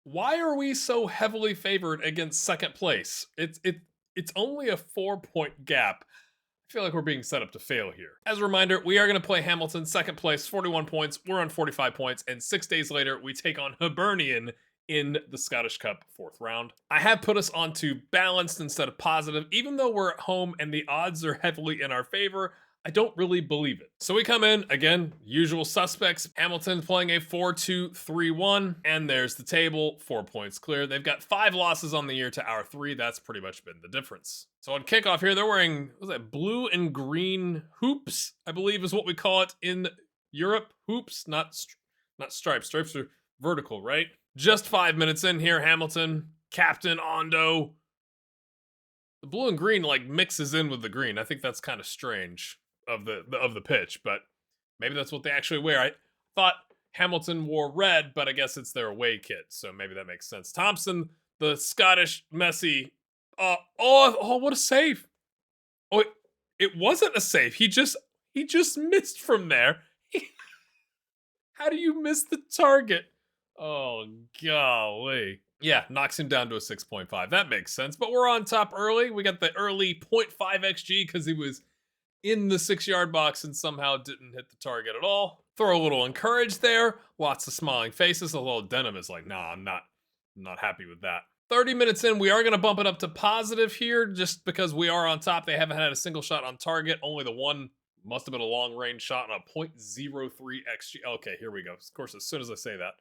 Why are we so heavily favored against second place? It's only a 4 point gap. I feel like we're being set up to fail here. As a reminder, we are going to play Hamilton second place, 41 points. We're on 45 points, and 6 days later, we take on Hibernian in the Scottish Cup fourth round. I have put us onto balanced instead of positive, even though we're at home and the odds are heavily in our favor. I don't really believe it. So we come in, again, usual suspects. Hamilton playing a 4-2-3-1, and there's the table, 4 points clear. They've got 5 losses on the year to our 3. That's pretty much been the difference. So on kickoff here, they're wearing, what was that, blue and green hoops, I believe is what we call it in Europe. Hoops, not stripes. Stripes are vertical, right? Just 5 minutes in here, Hamilton, Captain Ondo. The blue and green like mixes in with the green. I think that's kind of strange of the pitch, but maybe that's what they actually wear. I thought Hamilton wore red, but I guess it's their away kit, so maybe that makes sense. Thompson, the Scottish Messi. Oh, what a save! Oh, it wasn't a save. He just missed from there. How do you miss the target? Oh, golly. Yeah, knocks him down to a 6.5. That makes sense. But we're on top early. We got the early 0.5 XG because he was in the 6-yard box and somehow didn't hit the target at all. Throw a little encourage there. Lots of smiling faces. Although Denham is like, nah, I'm not happy with that. 30 minutes in, we are going to bump it up to positive here just because we are on top. They haven't had a single shot on target. Only the one must have been a long range shot on a 0.03 XG. Okay, here we go. Of course, as soon as I say that,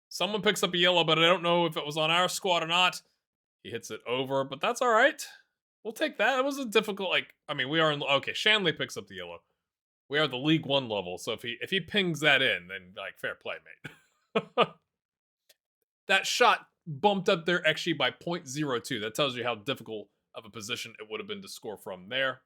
someone picks up a yellow, but I don't know if it was on our squad or not. He hits it over, but that's all right. We'll take that. It was a difficult, we are in, okay, Shanley picks up the yellow. We are the League 1 level, so if he pings that in, then, fair play, mate. That shot bumped up their XG by 0.02. That tells you how difficult of a position it would have been to score from there.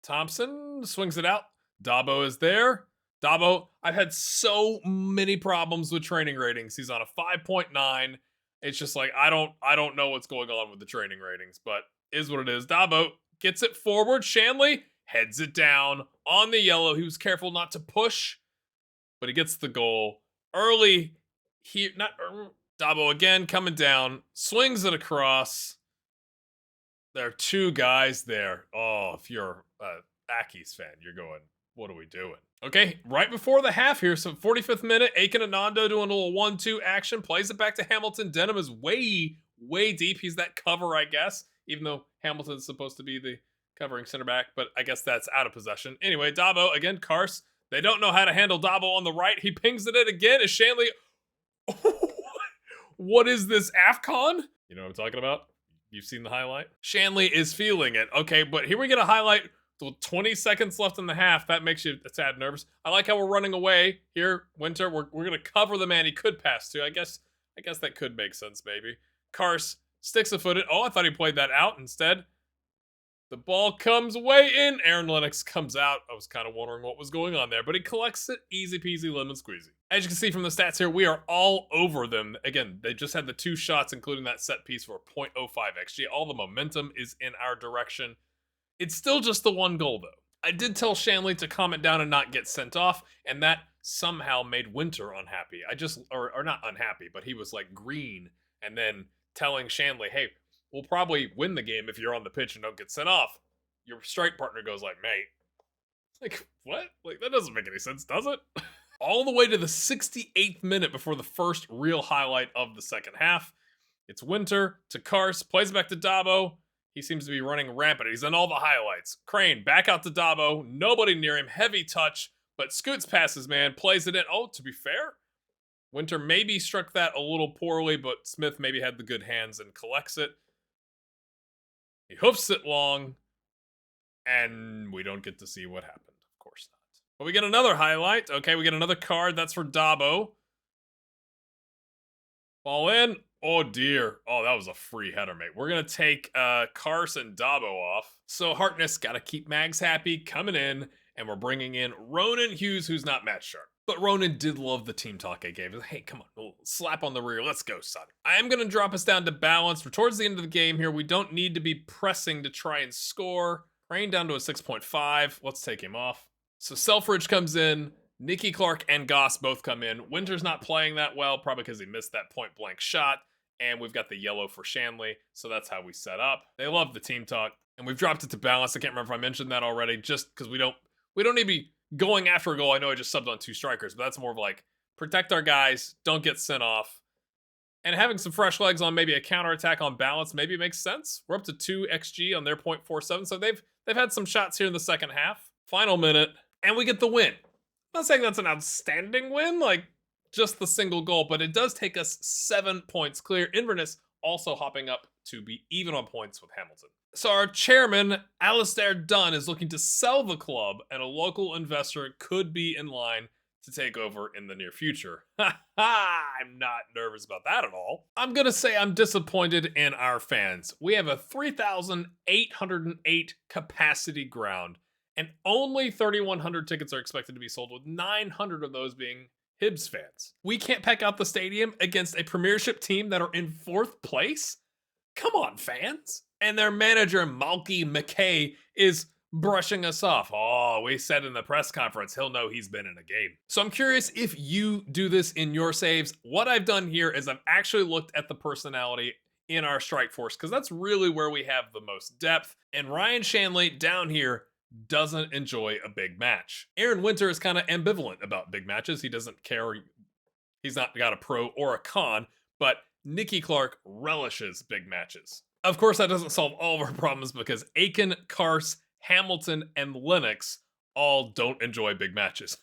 Thompson swings it out. Dabo is there. Dabo, I've had so many problems with training ratings. He's on a 5.9. It's just like I don't know what's going on with the training ratings, but is what it is. Dabo gets it forward. Shanley heads it down on the yellow. He was careful not to push, but he gets the goal early. Here, not Dabo again coming down, swings it across. There are 2 guys there. Oh, if you're a Aki's fan, you're going, what are we doing? Okay, right before the half here, so 45th minute, Aiken and Nando doing a little 1-2 action, plays it back to Hamilton. Denham is way deep. He's that cover, I guess, even though Hamilton's supposed to be the covering center back, but I guess that's out of possession. Anyway, Dabo, again, Kars. They don't know how to handle Dabo on the right. He pings it in again as Shanley. What is this, AFCON? You know what I'm talking about? You've seen the highlight? Shanley is feeling it. Okay, but here we get a highlight. 20 seconds left in the half. That makes you a tad nervous. I like how we're running away here. Winter, we're going to cover the man he could pass to. I guess that could make sense, maybe. Kars sticks a foot in. Oh, I thought he played that out instead. The ball comes way in. Aaron Lennox comes out. I was kind of wondering what was going on there, but he collects it. Easy peasy, lemon squeezy. As you can see from the stats here, we are all over them. Again, they just had the 2 shots, including that set piece for 0.05 XG. All the momentum is in our direction. It's still just the 1 goal, though. I did tell Shanley to calm it down and not get sent off, and that somehow made Winter unhappy. Or not unhappy, but he was like green, and then telling Shanley, hey, we'll probably win the game if you're on the pitch and don't get sent off. Your strike partner goes like, mate. Like, what? Like, that doesn't make any sense, does it? All the way to the 68th minute before the first real highlight of the second half. It's Winter to Kars, plays back to Dabo. He seems to be running rampant. He's in all the highlights. Crane back out to Dabo. Nobody near him. Heavy touch. But Scoots passes, man. Plays it in. Oh, to be fair, Winter maybe struck that a little poorly, but Smith maybe had the good hands and collects it. He hoofs it long. And we don't get to see what happened. Of course not. But we get another highlight. Okay, we get another card. That's for Dabo. Ball in. Oh, dear. Oh, that was a free header, mate. We're going to take Carson Dabo off. So Harkness got to keep Mags happy, coming in, and we're bringing in Ronan Hughes, who's not match sharp. But Ronan did love the team talk I gave. Hey, come on, slap on the rear. Let's go, son. I am going to drop us down to balance. We're towards the end of the game here. We don't need to be pressing to try and score. Rain down to a 6.5. Let's take him off. So Selfridge comes in. Nicky Clark and Goss both come in. Winter's not playing that well, probably because he missed that point blank shot. And we've got the yellow for Shanley, so that's how we set up. They love the team talk, and we've dropped it to balance. I can't remember if I mentioned that already, just because we don't need to be going after a goal. I know I just subbed on 2 strikers, but that's more of like protect our guys, don't get sent off. And having some fresh legs on maybe a counterattack on balance maybe makes sense. We're up to 2 XG on their 0.47, so they've had some shots here in the second half. Final minute, and we get the win. I'm not saying that's an outstanding win, like just the single goal, but it does take us 7 points clear. Inverness also hopping up to be even on points with Hamilton. So our chairman, Alistair Dunn, is looking to sell the club, and a local investor could be in line to take over in the near future. Ha ha! I'm not nervous about that at all. I'm gonna say I'm disappointed in our fans. We have a 3,808 capacity ground, and only 3,100 tickets are expected to be sold, with 900 of those being Hibs fans. We can't pack out the stadium against a Premiership team that are in 4th place? Come on, fans. And their manager, Malky McKay, is brushing us off. Oh, we said in the press conference, he'll know he's been in a game. So I'm curious if you do this in your saves. What I've done here is I've actually looked at the personality in our strike force, because that's really where we have the most depth. And Ryan Shanley down here doesn't enjoy a big match. Aaron Winter is kind of ambivalent about big matches. He doesn't care. He's not got a pro or a con, but Nicky Clark relishes big matches. Of course, that doesn't solve all of our problems, because Aiken, Kars, Hamilton, and Lennox all don't enjoy big matches.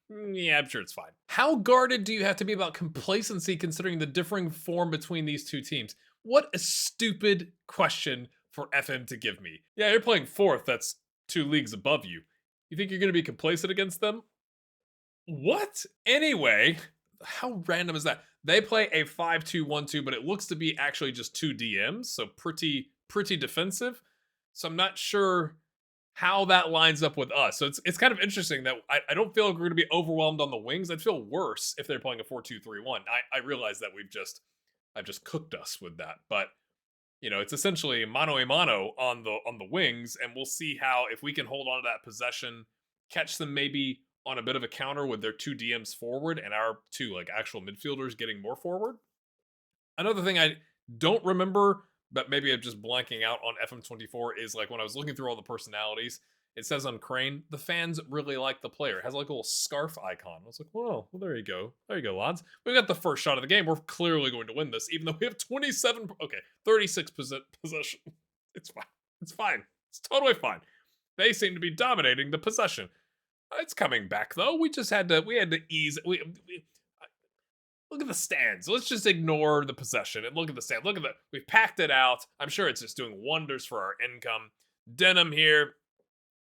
Yeah, I'm sure it's fine. How guarded do you have to be about complacency considering the differing form between these two teams? What a stupid question for FM to give me. Yeah, you're playing 4th. That's 2 leagues above you. You think you're going to be complacent against them? What? Anyway, how random is that? They play a 5-2-1-2, but it looks to be actually just 2 DMs, so pretty defensive. So I'm not sure how that lines up with us. So it's kind of interesting that I don't feel like we're going to be overwhelmed on the wings. I'd feel worse if they're playing a 4-2-3-1. I realize that I've just cooked us with that, but you know, it's essentially mano a mano on the wings, and we'll see how, if we can hold on to that possession, catch them maybe on a bit of a counter with their 2 DMs forward and our 2 like actual midfielders getting more forward. Another thing I don't remember, but maybe I'm just blanking out on FM24, is like when I was looking through all the personalities, it says on Crane, the fans really like the player. It has like a little scarf icon. I was like, well, there you go. There you go, lads. We got the first shot of the game. We're clearly going to win this, even though we have 36% possession. It's fine. It's fine. It's totally fine. They seem to be dominating the possession. It's coming back, though. We had to ease. Look at the stands. Let's just ignore the possession and look at the stand. We've packed it out. I'm sure it's just doing wonders for our income. Denim here.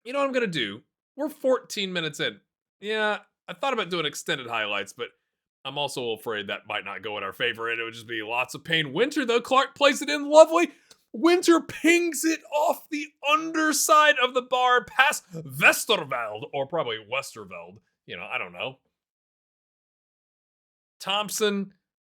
You know what I'm going to do? We're 14 minutes in. Yeah, I thought about doing extended highlights, but I'm also afraid that might not go in our favor, and it would just be lots of pain. Winter, though, Clark plays it in lovely. Winter pings it off the underside of the bar past Westerveld, or probably Westerveld. You know, I don't know. Thompson,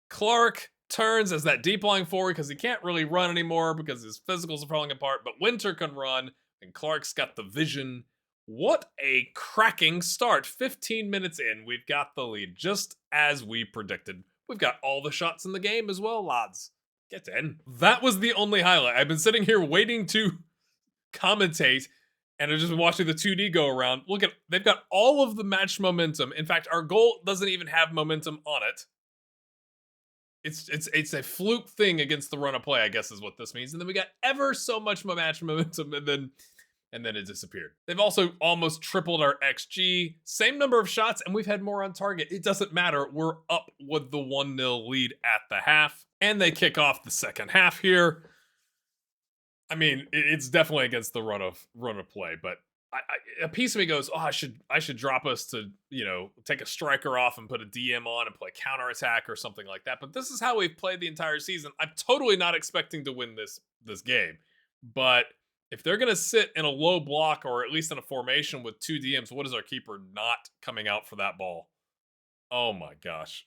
Clark turns as that deep lying forward because he can't really run anymore because his physicals are falling apart, but Winter can run. And Clark's got the vision. What a cracking start. 15 minutes in, we've got the lead, just as we predicted. We've got all the shots in the game as well, lads. Get in. That was the only highlight. I've been sitting here waiting to commentate, and I've just been watching the 2D go around. Look at, they've got all of the match momentum. In fact, our goal doesn't even have momentum on it. It's a fluke thing against the run of play, I guess is what this means. And then we got ever so much match momentum, and then it disappeared. They've also almost tripled our XG, same number of shots, and we've had more on target. It doesn't matter. We're up with the 1-0 lead at the half, and they kick off the second half here. I mean, it's definitely against the run of play, but a piece of me goes, oh, I should drop us to, you know, take a striker off and put a DM on and play counterattack or something like that. But this is how we've played the entire season. I'm totally not expecting to win this game, but if they're going to sit in a low block or at least in a formation with 2 DMs, what is our keeper not coming out for that ball? Oh my gosh.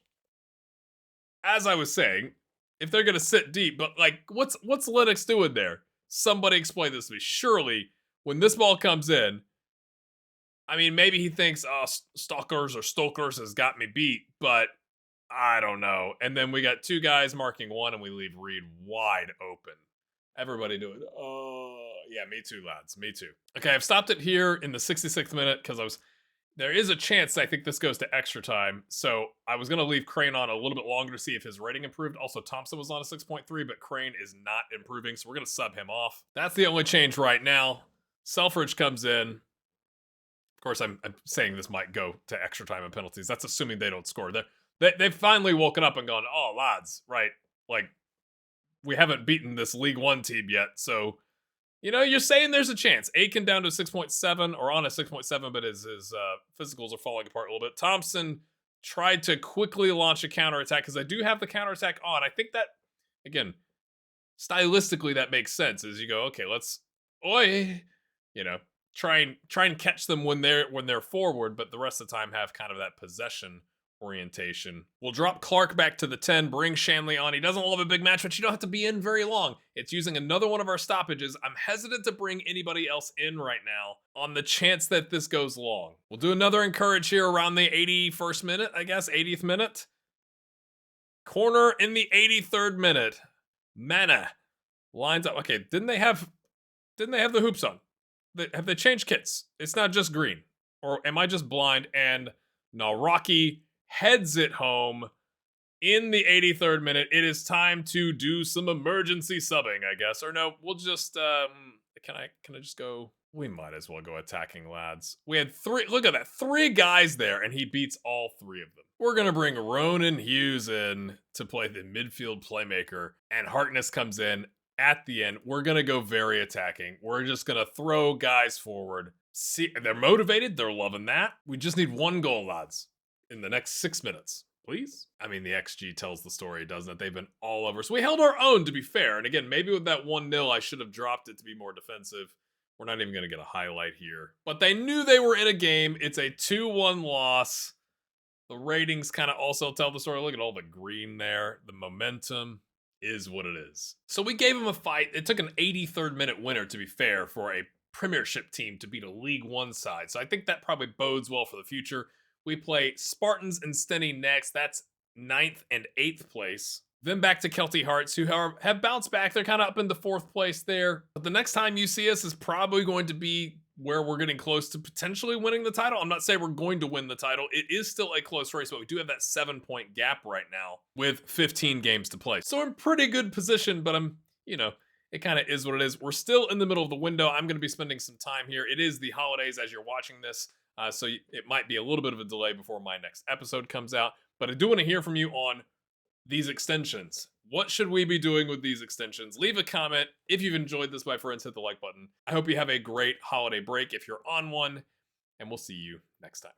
As I was saying, if they're going to sit deep, but like, what's Lennox doing there? Somebody explain this to me. Surely, when this ball comes in, I mean, maybe he thinks, oh, Stalkers or Stokers has got me beat, but I don't know. And then we got two guys marking one, and we leave Reed wide open. Everybody doing, oh, yeah, me too, lads. Me too. Okay, I've stopped it here in the 66th minute because there is a chance I think this goes to extra time. So I was going to leave Crane on a little bit longer to see if his rating improved. Also, Thompson was on a 6.3, but Crane is not improving. So we're going to sub him off. That's the only change right now. Selfridge comes in. Of course, I'm saying this might go to extra time and penalties. That's assuming they don't score. They've finally woken up and gone, oh, lads, right? Like, we haven't beaten this League One team yet. So, you're saying there's a chance. Aiken down to 6.7 or on a 6.7, but his physicals are falling apart a little bit. Thompson tried to quickly launch a counterattack because I do have the counterattack on. I think that, again, stylistically, that makes sense. As you go, okay, let's, try and catch them when they're forward, but the rest of the time have kind of that possession orientation. We'll drop Clark back to the 10, bring Shanley on. He doesn't love a big match, but you don't have to be in very long. It's using another one of our stoppages. I'm hesitant to bring anybody else in right now on the chance that this goes long. We'll do another encourage here around the 81st minute, I guess, 80th minute. Corner in the 83rd minute. Mana lines up. Okay, didn't they have the hoops on? Have they changed kits? It's not just green. Or am I just blind? And Rocky heads it home in the 83rd minute. It is time to do some emergency subbing, I guess. Or no, we'll just can I just go? We might as well go attacking, lads. We had look at that, 3 guys there, and he beats all 3 of them. We're gonna bring Ronan Hughes in to play the midfield playmaker, and Harkness comes in at the end. We're gonna go very attacking. We're just gonna throw guys forward. See, they're motivated, they're loving that. We just need 1 goal, lads, in the next 6 minutes. Please? I mean, the XG tells the story, doesn't it? They've been all over. So we held our own, to be fair. And again, maybe with that 1-0, I should have dropped it to be more defensive. We're not even going to get a highlight here. But they knew they were in a game. It's a 2-1 loss. The ratings kind of also tell the story. Look at all the green there. The momentum is what it is. So we gave them a fight. It took an 83rd minute winner, to be fair, for a Premiership team to beat a League One side. So I think that probably bodes well for the future. We play Spartans and Stenny next. That's 9th and 8th place. Then back to Kelty Hearts, who have bounced back. They're kind of up in the 4th place there. But the next time you see us is probably going to be where we're getting close to potentially winning the title. I'm not saying we're going to win the title. It is still a close race, but we do have that 7-point gap right now with 15 games to play. So in pretty good position, but it kind of is what it is. We're still in the middle of the window. I'm going to be spending some time here. It is the holidays as you're watching this. So it might be a little bit of a delay before my next episode comes out. But I do want to hear from you on these extensions. What should we be doing with these extensions? Leave a comment. If you've enjoyed this, my friends, hit the like button. I hope you have a great holiday break if you're on one. And we'll see you next time.